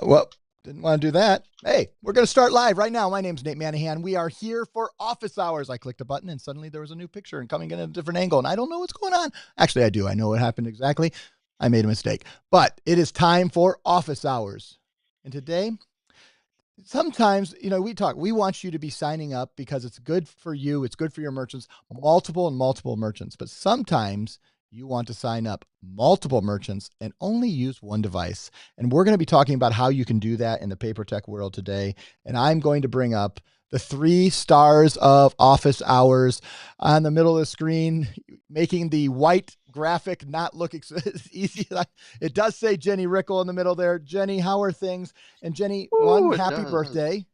Well, didn't want to do that. Hey, we're going to start live right now. My name's Nate Manahan. We are here for office hours. I clicked a button and suddenly there was a new picture and coming in a different angle. And I don't know what's going on. Actually, I do. I know what happened exactly. I made a mistake. But it is time for office hours. And today, sometimes, we want you to be signing up because it's good for you. It's good for your merchants, multiple merchants. But sometimes you want to sign up multiple merchants and only use one device. And we're going to be talking about how you can do that in the PayProTec world today. And I'm going to bring up the 3 stars of office hours on the middle of the screen, making the white graphic not look easy. It does say Jenny Rickle in the middle there. Jenny, how are things? And Jenny, Ooh, happy birthday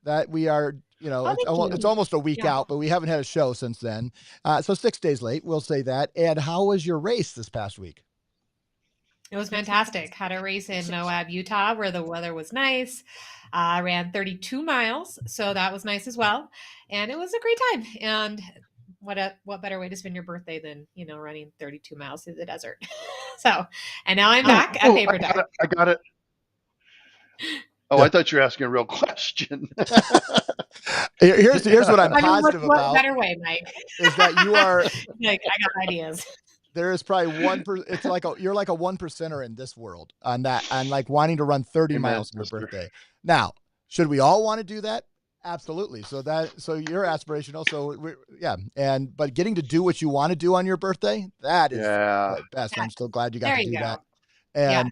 that we are, it's almost a week out, but we haven't had a show since then. So 6 days late, we'll say that. And how was your race this past week? It was fantastic. Had a race in Moab, Utah, where the weather was nice. Ran 32 miles, so that was nice as well. And it was a great time. And what better way to spend your birthday than, running 32 miles through the desert. And now I'm back at PayProTec. I got it. Oh, yeah. I thought you were asking a real question. Here's what I'm positive about. What better way, Mike? Is that you are like, I got ideas. There is probably 1%. It's like you're like a 1%er in this world on that, on like wanting to run 30 miles on your birthday. Now, should we all want to do that? Absolutely. So you're aspirational. So but getting to do what you want to do on your birthday, that is the best. I'm still glad you got to do that. And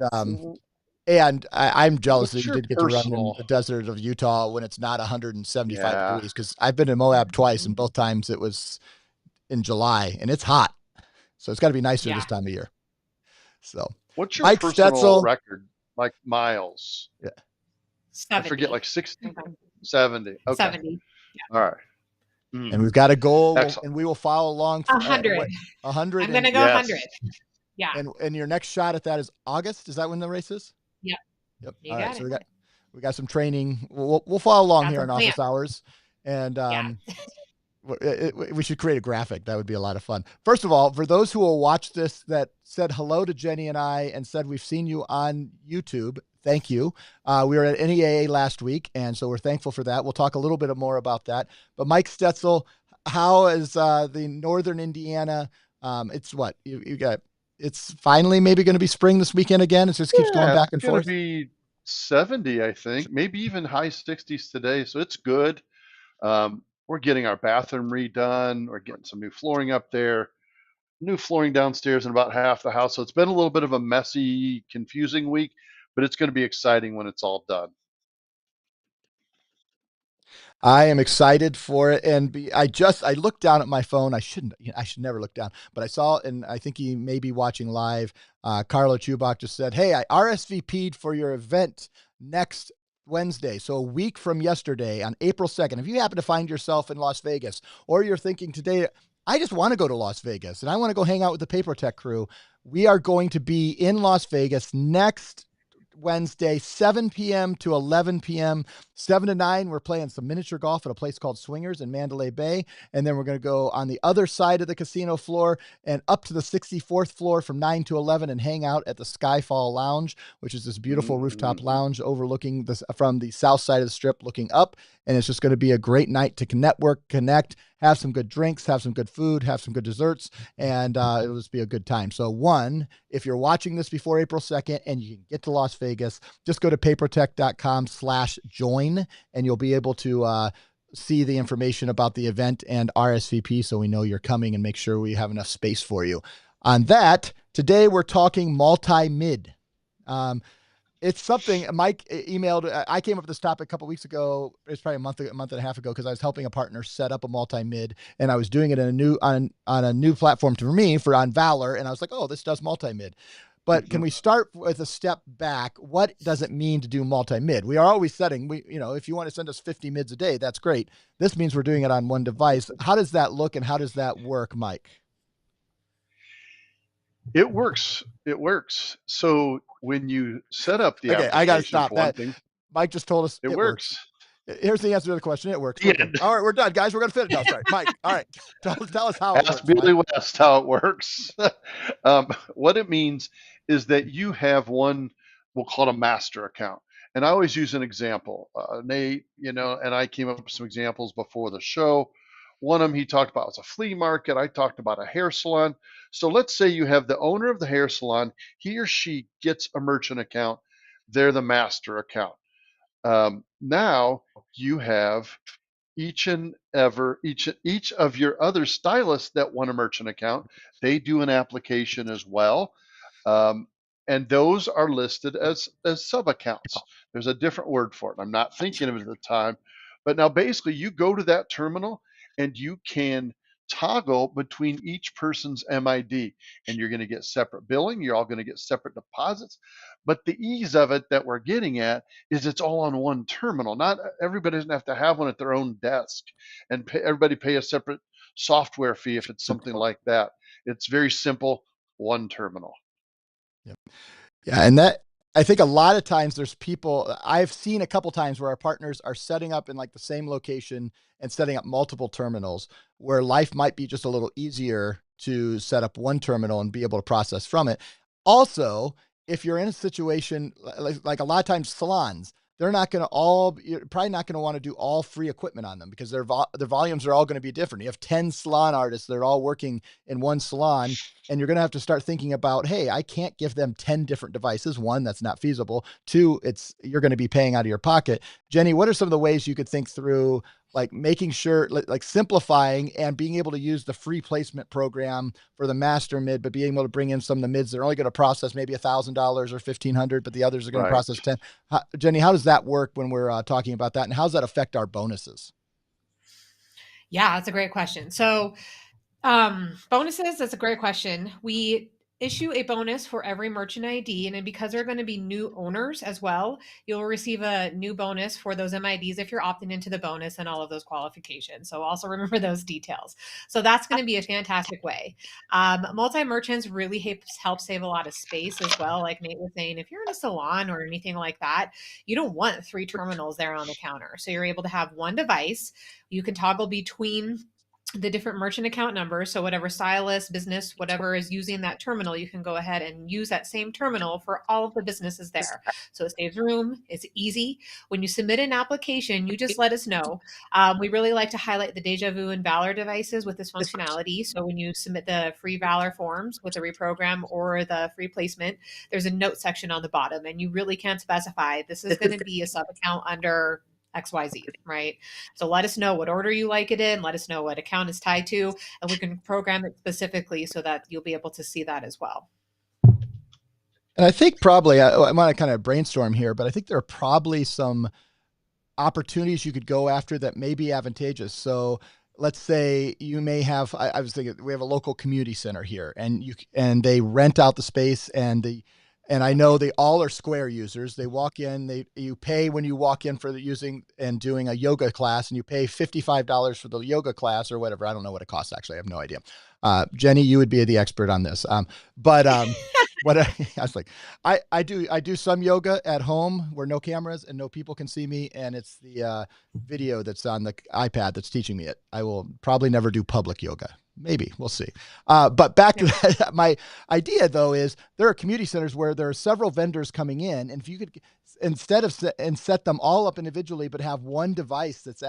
I'm jealous that you did get to run in the desert of Utah when it's not 175 degrees, because I've been to Moab twice and both times it was in July and it's hot. So it's got to be nicer this time of year. So what's your Mike personal record, like miles? Yeah. 70. I forget, like 60, 70. Okay. 70. Yeah. All right. And we've got a goal, and we will follow along. 100. 100. I'm going to go 100. Yeah. And your next shot at that is August. Is that when the race is? Yep. All right. So we got some training. We'll follow along here in office hours, and we should create a graphic. That would be a lot of fun. First of all, for those who will watch this that said hello to Jenny and I and said we've seen you on YouTube, thank you. We were at NEAA last week, and so we're thankful for that. We'll talk a little bit more about that. But Mike Stetzel, how is the Northern Indiana? It's what you got. It's finally maybe going to be spring this weekend again. It just keeps going back and forth. It's going to be 70, I think, maybe even high 60s today. So it's good. We're getting our bathroom redone. We're getting some new flooring up there, new flooring downstairs in about half the house. So it's been a little bit of a messy, confusing week, but it's going to be exciting when it's all done. I am excited for it. And I looked down at my phone. I should never look down, but I saw, and I think he may be watching live. Carlo Chubak just said, "Hey, I RSVP'd for your event next Wednesday." So a week from yesterday on April 2nd, if you happen to find yourself in Las Vegas, or you're thinking today, I just want to go to Las Vegas and I want to go hang out with the PayProTec crew, we are going to be in Las Vegas next Wednesday, 7 p.m. to 11 p.m., 7 to 9. We're playing some miniature golf at a place called Swingers in Mandalay Bay. And then we're going to go on the other side of the casino floor and up to the 64th floor from 9 to 11 and hang out at the Skyfall Lounge, which is this beautiful rooftop lounge overlooking this from the south side of the strip looking up. And it's just going to be a great night to network, connect, have some good drinks, have some good food, have some good desserts, and it'll just be a good time. So if you're watching this before April 2nd and you can get to Las Vegas, just go to payprotec.com/join and you'll be able to see the information about the event and RSVP so we know you're coming and make sure we have enough space for you. On that, today we're talking multi-mid. It's something Mike emailed. I came up with this topic a couple of weeks ago. It's probably a month and a half ago, because I was helping a partner set up a multi-mid, and I was doing it in on a new platform on Valor, and I was like, oh, this does multi-mid. But can we start with a step back? What does it mean to do multi-mid? We are always setting, if you want to send us 50 mids a day, that's great. This means we're doing it on one device. How does that look and how does that work, Mike? It works. So when you set up the application, I got to stop that. Mike just told us it works. Here's the answer to the question. It works. All right, we're done, guys. We're going to finish. No, sorry, Mike. All right, tell us how it works. Ask Billy West how it works. What it means is that you have one, we'll call it a master account, And I always use an example. Nate, and I came up with some examples before the show. One of them he talked about was a flea market. I talked about a hair salon. So let's say you have the owner of the hair salon. He or she gets a merchant account. They're the master account. Now you have each of your other stylists that want a merchant account. They do an application as well. Um, and those are listed as sub accounts. There's a different word for it. I'm not thinking of it at the time, but now basically you go to that terminal and you can toggle between each person's MID, and you're going to get separate billing. You're all going to get separate deposits. But the ease of it that we're getting at is it's all on one terminal. Not everybody doesn't have to have one at their own desk, and everybody pay a separate software fee if it's something like that. It's very simple, one terminal. Yep. Yeah, and that I think a lot of times there's people I've seen a couple times where our partners are setting up in like the same location and setting up multiple terminals where life might be just a little easier to set up one terminal and be able to process from it. Also, if you're in a situation like a lot of times salons, they're not going to all you're probably not going to want to do all free equipment on them because their volumes are all going to be different. You have 10 salon artists, they're all working in one salon, and you're going to have to start thinking about, hey, I can't give them 10 different devices. One, that's not feasible. Two, you're going to be paying out of your pocket. Jenny, what are some of the ways you could think through like making sure like simplifying and being able to use the free placement program for the master mid, but being able to bring in some of the mids? They're only going to process maybe $1,000 or $1,500, but the others are going to Right. process 10. Jenny, how does that work when we're talking about that, and how does that affect our bonuses? Yeah, that's a great question. So bonuses, that's a great question. We issue a bonus for every merchant ID, and then because they're going to be new owners as well, you'll receive a new bonus for those MIDs if you're opting into the bonus and all of those qualifications. So also remember those details. So that's going to be a fantastic way. Multi-merchants really help save a lot of space as well. Like Nate was saying, if you're in a salon or anything like that, you don't want 3 terminals there on the counter. So you're able to have one device. You can toggle between the different merchant account numbers. So whatever stylist, business, whatever is using that terminal, you can go ahead and use that same terminal for all of the businesses there. So it saves room. It's easy. When you submit an application, you just let us know. We really like to highlight the Deja Vu and Valor devices with this functionality. So when you submit the free Valor forms with the reprogram or the free placement, there's a note section on the bottom, and you really can specify this is going to be a sub account under XYZ, right? So let us know what order you like it in, let us know what account it's tied to, and we can program it specifically so that you'll be able to see that as well. And I think probably I want to kind of brainstorm here, but I think there are probably some opportunities you could go after that may be advantageous. So let's say you may have, I was thinking we have a local community center here and they rent out the space and I know they all are Square users. They walk in, you pay when you walk in for using and doing a yoga class, and you pay $55 for the yoga class or whatever. I don't know what it costs, actually. I have no idea. Jenny, you would be the expert on this. But what I was like, I do some yoga at home where no cameras and no people can see me, and it's the video that's on the iPad that's teaching me it. I will probably never do public yoga. Maybe we'll see. But back to that, my idea though is there are community centers where there are several vendors coming in, and if you could instead of set them all up individually, but have one device that's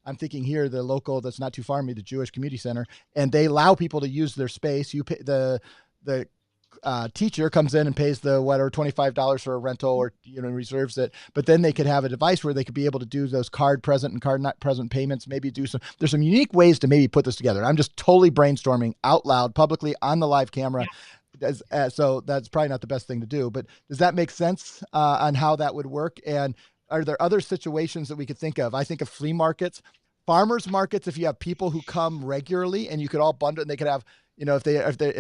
I'm thinking here, the local that's not too far from me, the Jewish Community Center, and they allow people to use their space. You pay the teacher comes in and pays the whatever $25 for a rental or reserves it, but then they could have a device where they could be able to do those card present and card not present payments. Maybe there's some unique ways to maybe put this together. And I'm just totally brainstorming out loud publicly on the live camera. So that's probably not the best thing to do, but does that make sense on how that would work? And are there other situations that we could think of? I think of flea markets, farmers markets. If you have people who come regularly and you could all bundle, and they could have, if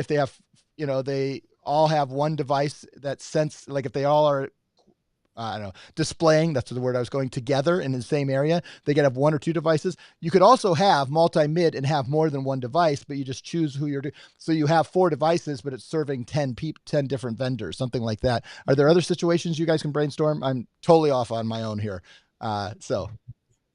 they have, they all have one device that like if they all are, I don't know, displaying, that's the word I was going, together in the same area, they could have 1 or 2 devices. You could also have multi-mid and have more than one device, but you just choose who you're doing. So you have 4 devices, but it's serving 10 different vendors, something like that. Are there other situations you guys can brainstorm? I'm totally off on my own here. So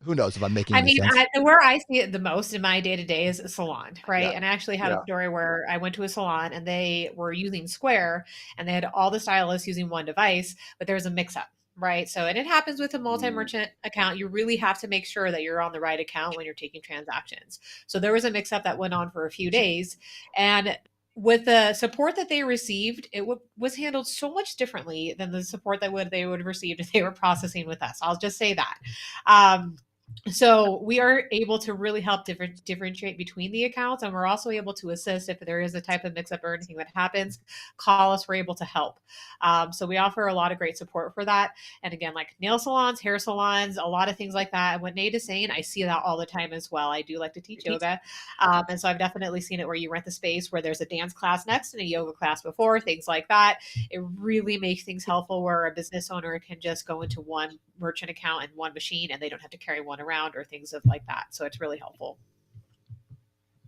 who knows if I'm making any sense. Where I see it the most in my day-to-day is a salon, right? Yeah. And I actually had a story where I went to a salon and they were using Square and they had all the stylists using one device, but there was a mix-up, right? So, and it happens with a Mm. multi-merchant account. You really have to make sure that you're on the right account when you're taking transactions. So there was a mix-up that went on for a few days, and with the support that they received, it was handled so much differently than the support that they would have received if they were processing with us. I'll just say that. Um, so we are able to really help differentiate between the accounts, and we're also able to assist if there is a type of mix-up or anything that happens. Call us; we're able to help. So we offer a lot of great support for that. And again, like nail salons, hair salons, a lot of things like that. And what Nate is saying, I see that all the time as well. I do like to teach yoga. And so I've definitely seen it where you rent the space where there's a dance class next and a yoga class before, things like that. It really makes things helpful where a business owner can just go into one merchant account and one machine and they don't have to carry one around or things of like that. So it's really helpful.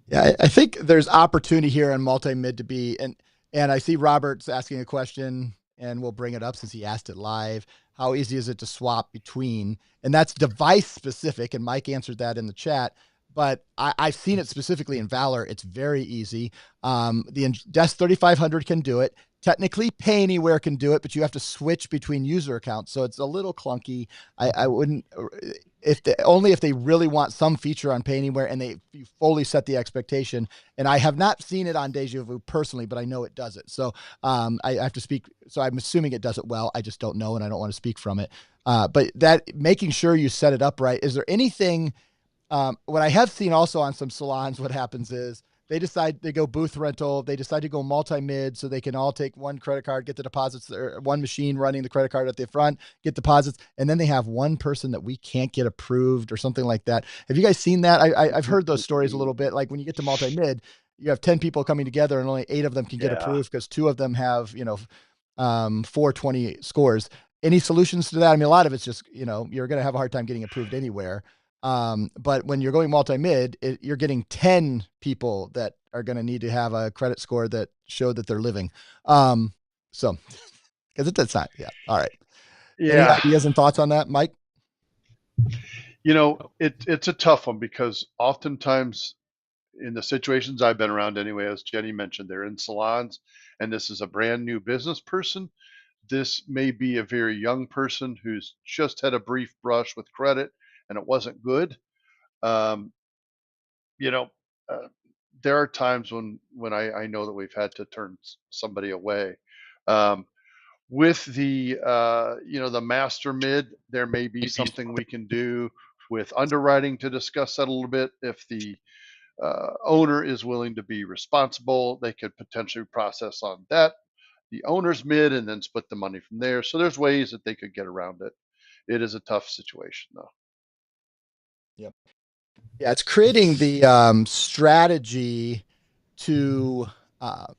Yeah, I think there's opportunity here on multi-mid to be, and I see Robert's asking a question, and we'll bring it up since he asked it live. How easy is it to swap between? And that's device specific, and Mike answered that in the chat. But I've seen it specifically in Valor. It's very easy. The Desk 3500 can do it. Technically, Pay Anywhere can do it, but you have to switch between user accounts, so it's a little clunky. I wouldn't only if they really want some feature on Pay Anywhere and you fully set the expectation. And I have not seen it on Deja Vu personally, but I know it does it. So I have to speak. So I'm assuming it does it well. I just don't know, and I don't want to speak from it. But that making sure you set it up right. Is there anything? What I have seen also on some salons, what happens is they go booth rental. They decide to go multi-mid so they can all take one credit card, get the deposits, or one machine running the credit card at the front, get deposits. And then they have one person that we can't get approved or something like that. Have you guys seen that? I've heard those stories a little bit. Like when you get to multi-mid, you have 10 people coming together and only 8 of them can get Yeah. approved because 2 of them have, 420 scores. Any solutions to that? I mean, a lot of it's just, you're going to have a hard time getting approved anywhere. But when you're going multi-mid, you're getting 10 people that are going to need to have a credit score that show that they're living. So, because it's not, yeah. All right. Any Yeah. ideas and thoughts on that, Mike? It's a tough one because oftentimes in the situations I've been around anyway, as Jenny mentioned, they're in salons and this is a brand new business person. This may be a very young person who's just had a brief brush with credit and it wasn't good. Um, you know, uh, there are times when I know that we've had to turn somebody away. Um, with the master mid, there may be something we can do with underwriting to discuss that a little bit. If the owner is willing to be responsible, they could potentially process on that the owner's mid and then split the money from there. So there's ways that they could get around it. It is a tough situation though. Yep. Yeah, it's creating the strategy to um,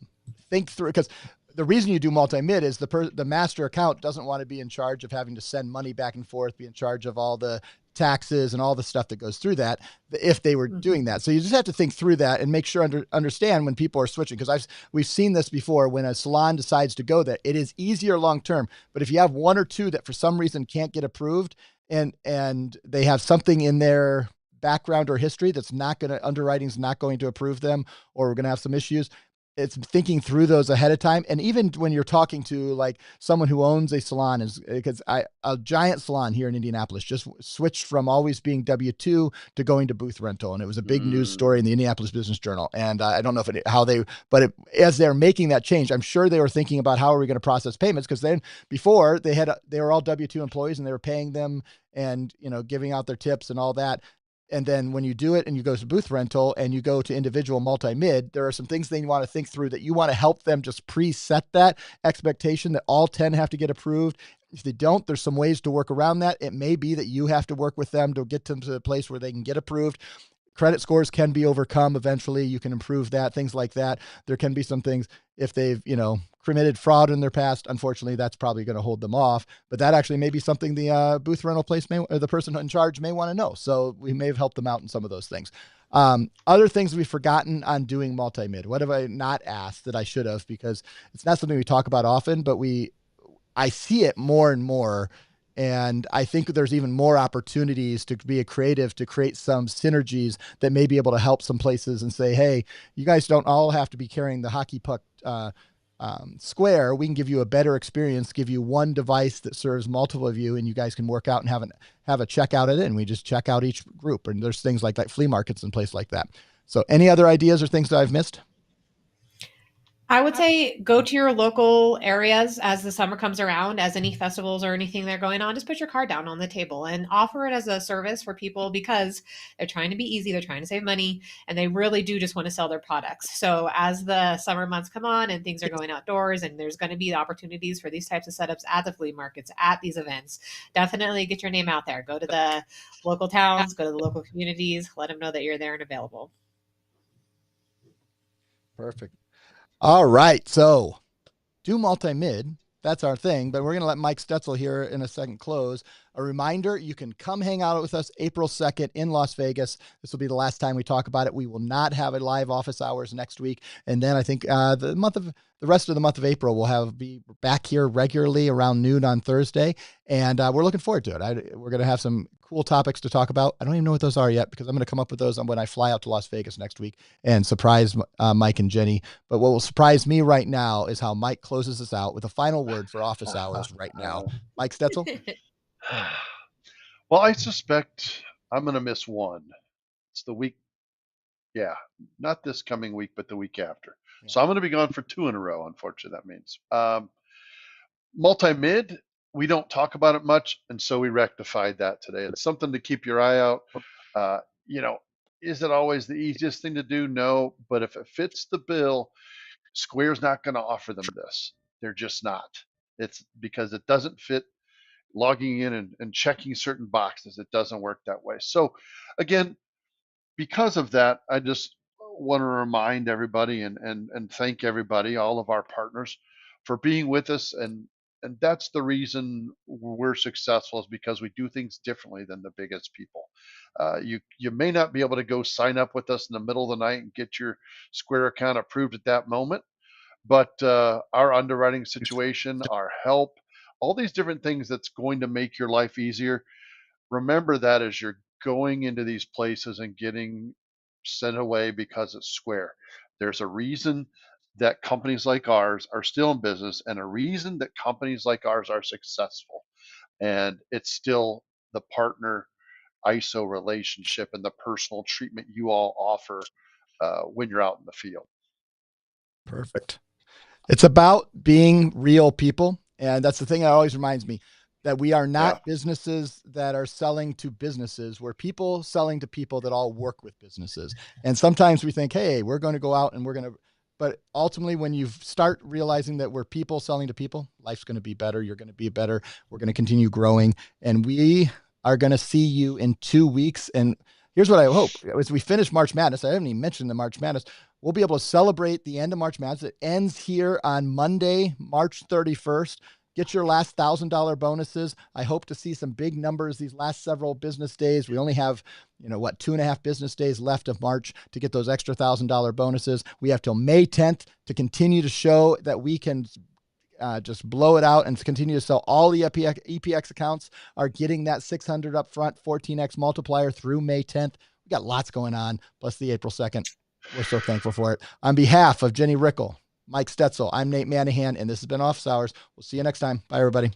think through, because the reason you do multi-mid is the master account doesn't want to be in charge of having to send money back and forth, be in charge of all the taxes and all the stuff that goes through that if they were doing that. So you just have to think through that and make sure understand when people are switching, because we've seen this before when a salon decides to go that it is easier long term, but if you have 1 or 2 that for some reason can't get approved and they have something in their background or history that's not going to underwriting's not going to approve them, or we're going to have some issues. It's thinking through those ahead of time. And even when you're talking to like someone who owns a salon, is because a giant salon here in Indianapolis just switched from always being W-2 to going to booth rental. And it was a big news story in the Indianapolis Business Journal. And I don't know as they're making that change, I'm sure they were thinking about how are we going to process payments? Because then before they were all W-2 employees and they were paying them and, giving out their tips and all that. And then when you do it and you go to booth rental and you go to individual multi-mid, there are some things they want to think through that you want to help them just preset that expectation that all 10 have to get approved. If they don't, there's some ways to work around that. It may be that you have to work with them to get them to the place where they can get approved. Credit scores can be overcome eventually. You can improve that, things like that. There can be some things if they've, committed fraud in their past. Unfortunately, that's probably going to hold them off. But that actually may be something the booth rental place or the person in charge may want to know. So we may have helped them out in some of those things. Other things we've forgotten on doing multi-mid. What have I not asked that I should have? Because it's not something we talk about often, but I see it more and more. And I think there's even more opportunities to be a creative, to create some synergies that may be able to help some places and say, hey, you guys don't all have to be carrying the hockey puck Square, we can give you a better experience, give you one device that serves multiple of you, and you guys can work out and have a checkout at it, and we just check out each group. And there's things like that, flea markets and places like that. So any other ideas or things that I've missed? I would say go to your local areas as the summer comes around, as any festivals or anything they're going on. Just put your card down on the table and offer it as a service for people because they're trying to be easy, they're trying to save money, and they really do just want to sell their products. So, as the summer months come on and things are going outdoors, and there's going to be opportunities for these types of setups at the flea markets, at these events, definitely get your name out there. Go to the local towns, go to the local communities, let them know that you're there and available. Perfect. All right. So do multi-mid. That's our thing, but we're going to let Mike Stetzel here in a second close. A reminder, you can come hang out with us April 2nd in Las Vegas. This will be the last time we talk about it. We will not have a live office hours next week. And then I think the rest of the month of April, we'll be back here regularly around noon on Thursday. And we're looking forward to it. We're going to have some cool topics to talk about. I don't even know what those are yet because I'm going to come up with those when I fly out to Las Vegas next week and surprise Mike and Jenny. But what will surprise me right now is how Mike closes us out with a final word for office hours right now. Mike Stetzel? Well, I suspect I'm going to miss one. It's the week. Yeah, not this coming week, but the week after. Yeah. So I'm going to be gone for 2 in a row. Unfortunately, that means multi-mid. We don't talk about it much, and so we rectified that today. It's something to keep your eye out. You know, is it always the easiest thing to do? No, but if it fits the bill, Square's not going to offer them this. They're just not. It's because it doesn't fit logging in and checking certain boxes. It doesn't work that way. So, again, because of that, I just want to remind everybody and thank everybody, all of our partners, for being with us. And that's the reason we're successful is because we do things differently than the biggest people. You may not be able to go sign up with us in the middle of the night and get your Square account approved at that moment, but our underwriting situation, our help, all these different things that's going to make your life easier. Remember that as you're going into these places and getting sent away because it's Square. There's a reason that companies like ours are still in business and a reason that companies like ours are successful. And it's still the partner ISO relationship and the personal treatment you all offer when you're out in the field. Perfect. It's about being real people. And that's the thing that always reminds me that we are not businesses that are selling to businesses. We're people selling to people that all work with businesses. And sometimes we think, hey, we're going to go out and but ultimately when you start realizing that we're people selling to people, life's going to be better. You're going to be better. We're going to continue growing. And we are going to see you in 2 weeks. And here's what I hope as we finish March Madness. I haven't even mentioned the March Madness. We'll be able to celebrate the end of March Madness. It ends here on Monday, March 31st. Get your last $1,000 bonuses. I hope to see some big numbers these last several business days. We only have, 2.5 business days left of March to get those extra $1,000 bonuses. We have till May 10th to continue to show that we can just blow it out and continue to sell. All the EPX accounts are getting that 600 up front, 14x multiplier through May 10th. We got lots going on, plus the April 2nd. We're so thankful for it. On behalf of Jenny Rickel, Mike Stetzel, I'm Nate Manahan, and this has been Office Hours. We'll see you next time. Bye, everybody.